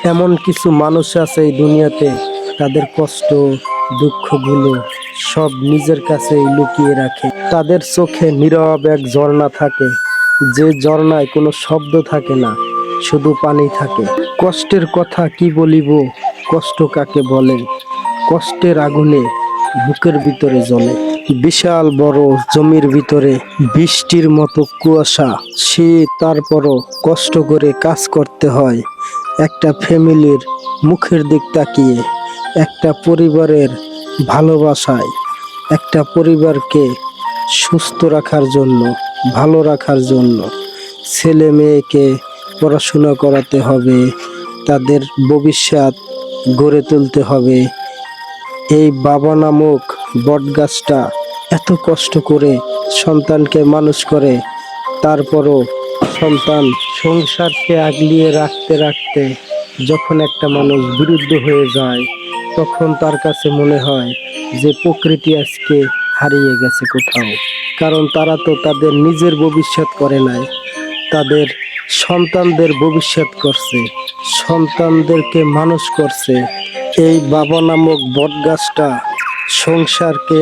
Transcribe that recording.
এমন কিছু মানুষ আছে এই দুনিয়াতে, তাদের কষ্ট দুঃখগুলো সব নিজের কাছেই লুকিয়ে রাখে। তাদের চোখে নীরব এক ঝর্ণা থাকে, যে ঝর্ণায় কোনো শব্দ থাকে না, শুধু পানি থাকে। কষ্টের কথা কি বলিব, কষ্ট কাকে বলে, কষ্টের আগুনে বুকের ভিতরে জ্বলে। বিশাল বড় জমির ভিতরে বৃষ্টির মতো কুয়াশা, শীত, তারপরও কষ্ট করে কাজ করতে হয় একটা ফ্যামিলির মুখের দিক তাকিয়ে, একটা পরিবারের ভালোবাসায়, একটা পরিবারকে সুস্থ রাখার জন্য, ভালো রাখার জন্য। ছেলে মেয়েকে পড়াশোনা করাতে হবে, তাদের ভবিষ্যৎ গড়ে তুলতে হবে। এই বাবা নামক বটগাছটা এত কষ্ট করে সন্তানকে মানুষ করে, তারপরও সন্তান সংসারকে আগলিয়ে রাখতে রাখতে যখন একটা মানুষ বিরুদ্ধ হয়ে যায়, তখন তার কাছে মনে হয় যে প্রকৃতি আজকে হারিয়ে গেছে কোথাও। কারণ তারা তো তাদের নিজের ভবিষ্যৎ করে নাই, তাদের সন্তানদের ভবিষ্যৎ করছে, সন্তানদেরকে মানুষ করছে। এই বাবা নামক বটগাছটা সংসারকে